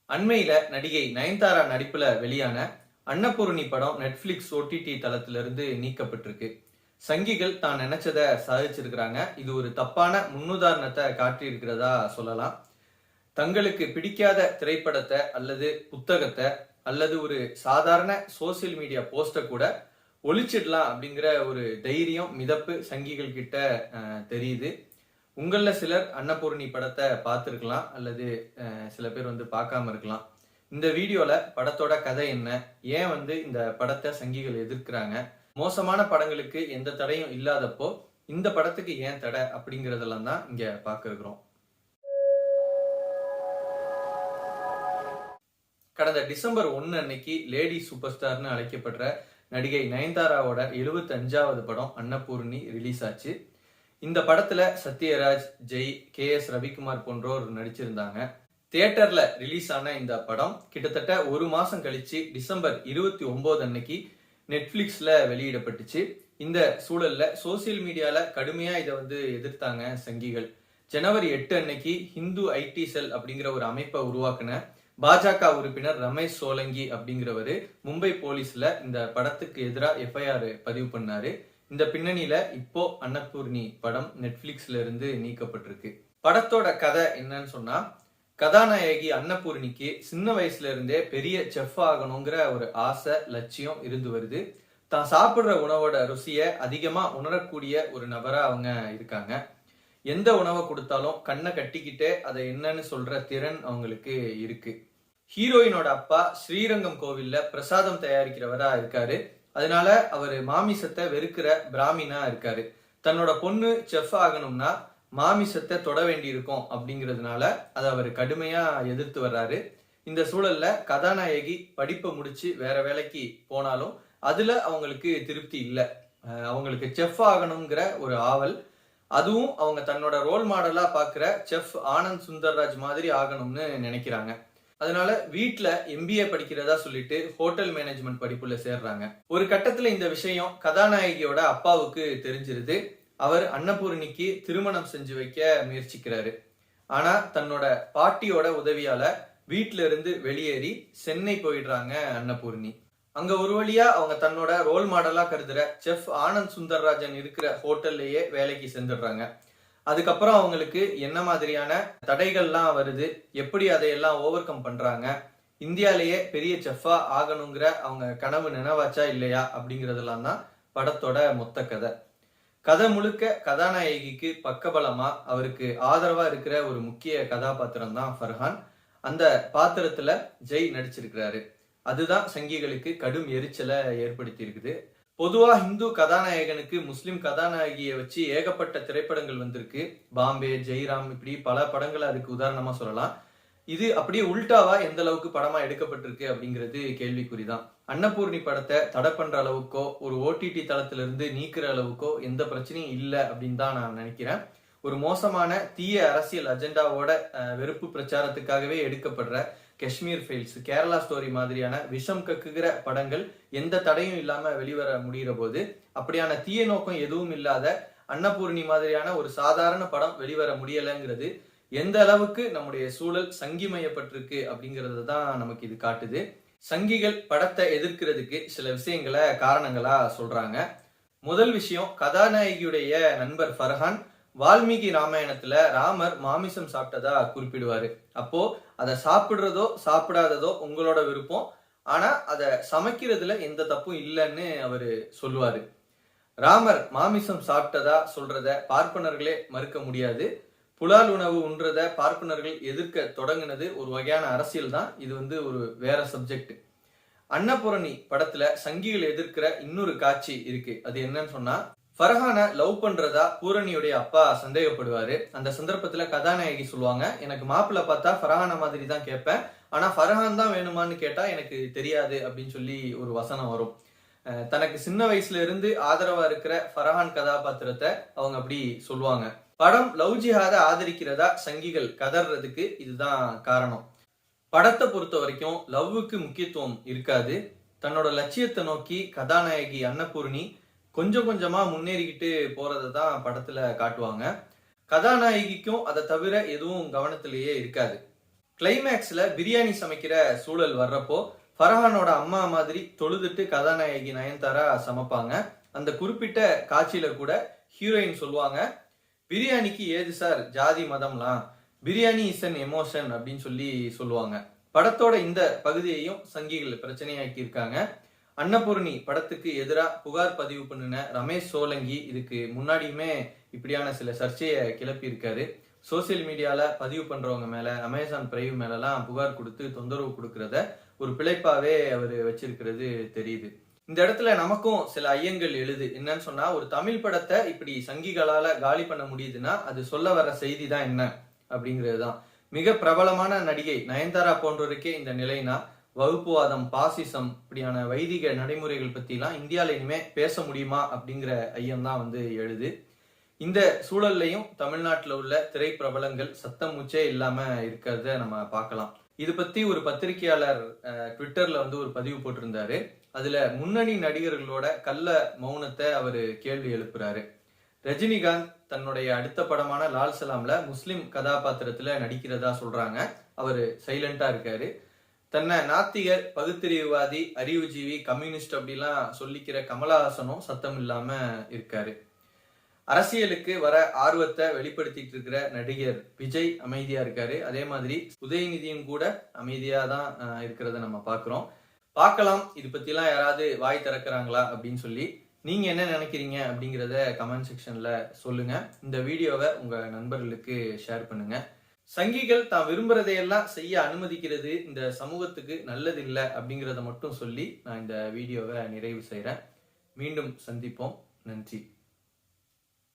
அண்மையில நடிகை நயன்தாரா நடிப்புல வெளியான அன்னபூரணி படம் நெட்ஃபிளிக்ஸ் ஓடிடி தளத்திலிருந்து நீக்கப்பட்டிருக்கு. சங்கிகள் தான் நினைச்சதை சாதிச்சிருக்கிறாங்க. இது ஒரு தப்பான முன்னுதாரணத்தை காட்டி இருக்கிறதா சொல்லலாம். தங்களுக்கு பிடிக்காத திரைப்படத்தை அல்லது புத்தகத்தை அல்லது ஒரு சாதாரண சோசியல் மீடியா போஸ்ட கூட ஒழிச்சிடலாம் அப்படிங்கிற ஒரு தைரியம் மிதப்பு சங்கிகள் கிட்ட தெரியுது. உங்கள சிலர் அன்னபூரணி படத்தை பார்த்துருக்கலாம் அல்லது சில பேர் பார்க்காம இருக்கலாம். இந்த வீடியோல படத்தோட கதை என்ன, ஏன் இந்த படத்தை சங்கிகள் எதிர்க்கிறாங்க, மோசமான படங்களுக்கு எந்த தடையும் இல்லாதப்போ இந்த படத்துக்கு ஏன் தடை அப்படிங்கறதெல்லாம் தான் இங்க பார்க்க இருக்கிறோம். கடந்த டிசம்பர் 1 அன்னைக்கு லேடி சூப்பர் ஸ்டார்னு அழைக்கப்படுற நடிகை நயன்தாராவோட 75வது படம் அன்னபூரணி ரிலீஸ் ஆச்சு. இந்த படத்துல சத்யராஜ், ஜெய், KS ரவிக்குமார் போன்றோர் நடிச்சிருந்தாங்க. தியேட்டர்ல ரிலீஸ் ஆன இந்த படம் கிட்டத்தட்ட ஒரு மாசம் கழிச்சு டிசம்பர் 29 அன்னைக்கு நெட்ஃபிளிக்ஸ்ல வெளியிடப்பட்டுச்சு. இந்த சூழல்ல சோசியல் மீடியால கடுமையா இதை எதிர்த்தாங்க சங்கிகள். ஜனவரி 8 அன்னைக்கு ஹிந்து ஐடி செல் அப்படிங்கிற ஒரு அமைப்பை உருவாக்குன பாஜக உறுப்பினர் ரமேஷ் சோலங்கி அப்படிங்கிறவரு மும்பை போலீஸ்ல இந்த படத்துக்கு எதிராக FIR பதிவு பண்ணாரு. இந்த பின்னணியில இப்போ அன்னபூர்ணி படம் நெட்ஃபிளிக்ஸ்ல இருந்து நீக்கப்பட்டிருக்கு. படத்தோட கதை என்னன்னு சொன்னா, கதாநாயகி அன்னபூர்ணிக்கு சின்ன வயசுல இருந்தே பெரிய செஃப் ஆகணுங்கிற ஒரு ஆசை, லட்சியம் இருந்து வருது. தான் சாப்பிடுற உணவோட ருசியை அதிகமா உணரக்கூடிய ஒரு நபரா அவங்க இருக்காங்க. எந்த உணவை கொடுத்தாலும் கண்ணை கட்டிக்கிட்டே அதை என்னன்னு சொல்ற திறன் அவங்களுக்கு இருக்கு. ஹீரோயினோட அப்பா ஸ்ரீரங்கம் கோவில்ல பிரசாதம் தயாரிக்கிறவரா இருக்காரு. அதனால அவரு மாமிசத்தை வெறுக்கிற பிராமினா இருக்காரு. தன்னோட பொண்ணு செஃப் ஆகணும்னா மாமிசத்தை தொட வேண்டி இருக்கும் அப்படிங்கிறதுனால அதை அவர் கடுமையா எதிர்த்து வர்றாரு. இந்த சூழல்ல கதாநாயகி படிப்பை முடிச்சு வேற வேலைக்கு போனாலும் அதுல அவங்களுக்கு திருப்தி இல்லை. அவங்களுக்கு செஃப் ஆகணுங்கிற ஒரு ஆவல், அதுவும் அவங்க தன்னோட ரோல் மாடலா பாக்குற செஃப் ஆனந்த் சுந்தர்ராஜ் மாதிரி ஆகணும்னு நினைக்கிறாங்க. அதனால வீட்டுல MBA படிக்கிறதா சொல்லிட்டு ஹோட்டல் மேனேஜ்மெண்ட் படிப்புல சேர்றாங்க. ஒரு கட்டத்துல இந்த விஷயம் கதாநாயகியோட அப்பாவுக்கு தெரிஞ்சிருது. அவர் அன்னபூர்ணிக்கு திருமணம் செஞ்சு வைக்க முயற்சிக்கிறாரு. ஆனா தன்னோட பாட்டியோட உதவியால வீட்டுல இருந்து வெளியேறி சென்னை போயிடுறாங்க அன்னபூர்ணி. அங்க ஒரு வழியா அவங்க தன்னோட ரோல் மாடலா கருதுற செஃப் ஆனந்த் சுந்தர்ராஜன் இருக்கிற ஹோட்டல்லையே வேலைக்கு செஞ்சிடுறாங்க. அதுக்கப்புறம் அவங்களுக்கு என்ன மாதிரியான தடைகள்லாம் வருது, எப்படி அதையெல்லாம் ஓவர் கம் பண்றாங்க, இந்தியாலேயே பெரிய செஃப்பா ஆகணுங்கிற அவங்க கனவு நினைவாச்சா இல்லையா அப்படிங்கறதெல்லாம் தான் படத்தோட மொத்த கதை. கதை முழுக்க கதாநாயகிக்கு பக்கபலமா அவருக்கு ஆதரவா இருக்கிற ஒரு முக்கிய கதாபாத்திரம் தான் ஃபர்ஹான். அந்த பாத்திரத்துல ஜெய் நடிச்சிருக்கிறாரு. அதுதான் சங்கிகளுக்கு கடும் எரிச்சலை ஏற்படுத்தி இருக்குது. பொதுவா ஹிந்து கதாநாயகனுக்கு முஸ்லிம் கதாநாயகியை வச்சு ஏகப்பட்ட திரைப்படங்கள் வந்திருக்கு. பாம்பே, ஜெய்ராம், இப்படி பல படங்களை அதுக்கு உதாரணமா சொல்லலாம். இது அப்படியே உல்டாவா எந்த அளவுக்கு படமா எடுக்கப்பட்டிருக்கு அப்படிங்கிறது கேள்விக்குறிதான். அன்னபூர்ணி படத்தை தடை பண்ற அளவுக்கோ ஒரு OTT தளத்திலிருந்து நீக்கிற அளவுக்கோ எந்த பிரச்சனையும் இல்லை அப்படின்னு தான் நான் நினைக்கிறேன். ஒரு மோசமான தீய அரசியல் அஜெண்டாவோட வெறுப்பு பிரச்சாரத்துக்காகவே எடுக்கப்படுற காஷ்மீர் ஃபைல்ஸ், கேரளா ஸ்டோரி மாதிரியான விஷம் கக்குகிற படங்கள் எந்த தடையும் இல்லாம வெளிவர முடிகிற போது அப்படியான தீய நோக்கம் எதுவும் இல்லாத அன்னபூர்ணி மாதிரியான ஒரு சாதாரண படம் வெளிவர முடியலைங்கிறது எந்த அளவுக்கு நம்முடைய சூழல் சங்கிமயப்பட்டிருக்கு அப்படிங்கறது தான் நமக்கு இது காட்டுது. சங்கிகள் படத்தை எதிர்க்கிறதுக்கு சில விஷயங்களை காரணங்களா சொல்றாங்க. முதல் விஷயம், கதாநாயகியுடைய நண்பர் ஃபர்ஹான் வால்மீகி ராமாயணத்துல ராமர் மாமிசம் சாப்பிட்டதா குறிப்பிடுவாரு. அப்போ அதை சாப்பிடுறதோ சாப்பிடாததோ உங்களோட விருப்பம், ஆனா அதை சமைக்கிறதுல எந்த தப்பும் இல்லைன்னு அவரு சொல்லுவாரு. ராமர் மாமிசம் சாப்பிட்டதா சொல்றத பார்ப்பனர்களே மறுக்க முடியாது. புலால் உணவு உண்றத பார்ப்பனர்கள் எதிர்க்க தொடங்கினது ஒரு வகையான அரசியல் தான். இது ஒரு வேற சப்ஜெக்ட். அன்னபூரணி படத்துல சங்கிகள் எதிர்க்கிற இன்னொரு காட்சி இருக்கு. அது என்னன்னு சொன்னா, ஃபர்ஹானை லவ் பண்றதா பூரணியுடைய அப்பா சந்தேகப்படுவாரு. அந்த சந்தர்ப்பத்துல கதாநாயகி சொல்லுவாங்க, எனக்கு மாப்பிள்ளை பார்த்தா ஃபர்ஹானை மாதிரி தான் கேட்பேன், ஆனா ஃபர்ஹான் தான் வேணுமான்னு கேட்டா எனக்கு தெரியாது அப்படின்னு சொல்லி ஒரு வசனம் வரும். தனக்கு சின்ன வயசுல இருந்து ஆதரவா இருக்கிற ஃபர்ஹான் கதாபாத்திரத்தை அவங்க அப்படி சொல்லுவாங்க. படம் லவ் ஜிஹாத ஆதரிக்கிறதா சங்கிகள் கதறதுக்கு இதுதான் காரணம். படத்தை பொறுத்த வரைக்கும் லவ்வுக்கு முக்கியத்துவம் இருக்காது. தன்னோட லட்சியத்தை நோக்கி கதாநாயகி அன்னபூர்ணி கொஞ்சம் கொஞ்சமா முன்னேறிக்கிட்டு போறதை தான் படத்துல காட்டுவாங்க. கதாநாயகிக்கும் அதை தவிர எதுவும் கவனத்திலேயே இருக்காது. கிளைமேக்ஸ்ல பிரியாணி சமைக்கிற சூழல் வர்றப்போ ஃபரஹானோட அம்மா மாதிரி தொழுதுட்டு கதாநாயகி நயன்தாரா சமைப்பாங்க. அந்த குறிப்பிட்ட காட்சியில கூட ஹீரோயின் சொல்லுவாங்க, பிரியாணிக்கு ஏது சார் ஜாதி மதம்லாம், பிரியாணி இஸ் அன் எமோஷன் அப்படின்னு சொல்லி சொல்லுவாங்க. படத்தோட இந்த பகுதியையும் சங்கிகள் பிரச்சனையாக்கி இருக்காங்க. அன்னபூர்ணி படத்துக்கு எதிராக புகார் பதிவு பண்ணின ரமேஷ் சோலங்கி இதுக்கு முன்னாடியுமே இப்படியான சில சர்ச்சையை கிளப்பி இருக்காரு. சோசியல் மீடியால பதிவு பண்றவங்க மேல, அமேசான் பிரைவ் மேலலாம் புகார் கொடுத்து தொந்தரவு கொடுக்கறத ஒரு பிழைப்பாவே அவர் வச்சிருக்கிறது தெரியுது. இந்த இடத்துல நமக்கும் சில ஐயங்கள் எழுது. என்னன்னு சொன்னா, ஒரு தமிழ் படத்தை இப்படி சங்கிகளால காலி பண்ண முடியுதுன்னா அது சொல்ல வர செய்தி தான் என்ன அப்படிங்கிறது தான். மிக பிரபலமான நடிகை நயன்தாரா போன்றோருக்கே இந்த நிலைனா, வகுப்புவாதம், பாசிசம் இப்படியான வைதிக நடைமுறைகள் பத்திலாம் இந்தியால இனிமே பேச முடியுமா அப்படிங்கிற ஐயம் தான் எழுது. இந்த சூழல்லையும் தமிழ்நாட்டில் உள்ள திரைப்பிரபலங்கள் சத்தம் மூச்சே இல்லாம இருக்கிறத நம்ம பார்க்கலாம். இது பத்தி ஒரு பத்திரிகையாளர் ட்விட்டர்ல ஒரு பதிவு போட்டிருந்தாரு. அதுல முன்னணி நடிகர்களோட கள்ள மௌனத்தை அவரு கேள்வி எழுப்புறாரு. ரஜினிகாந்த் தன்னுடைய அடுத்த படமான லால் சலாம்ல முஸ்லிம் கதாபாத்திரத்துல நடிக்கிறதா சொல்றாங்க. அவரு சைலண்டா இருக்காரு. தன்னை நாத்திகர், பகுத்தறிவுவாதி, அறிவுஜீவி, கம்யூனிஸ்ட் அப்படிலாம் சொல்லிக்கிற கமலஹாசனும் சத்தம் இல்லாம இருக்காரு. அரசியலுக்கு வர ஆர்வத்தை வெளிப்படுத்திட்டு இருக்கிற நடிகர் விஜய் அமைதியா இருக்காரு. அதே மாதிரி உதயநிதியும் கூட அமைதியா தான் இருக்கிறத நம்ம பார்க்கலாம். இது பத்திலாம் யாராவது வாய் திறக்கிறாங்களா அப்படின்னு சொல்லி நீங்க என்ன நினைக்கிறீங்க அப்படிங்கிறத கமெண்ட் செக்ஷன்ல சொல்லுங்க. இந்த வீடியோவை உங்க நண்பர்களுக்கு ஷேர் பண்ணுங்க. சங்கிகள் தான் விரும்புறதையெல்லாம் செய்ய அனுமதிக்கிறது இந்த சமூகத்துக்கு நல்லது இல்லை அப்படிங்கிறத மட்டும் சொல்லி நான் இந்த வீடியோவை நிறைவு செய்றேன். மீண்டும் சந்திப்போம். நன்றி.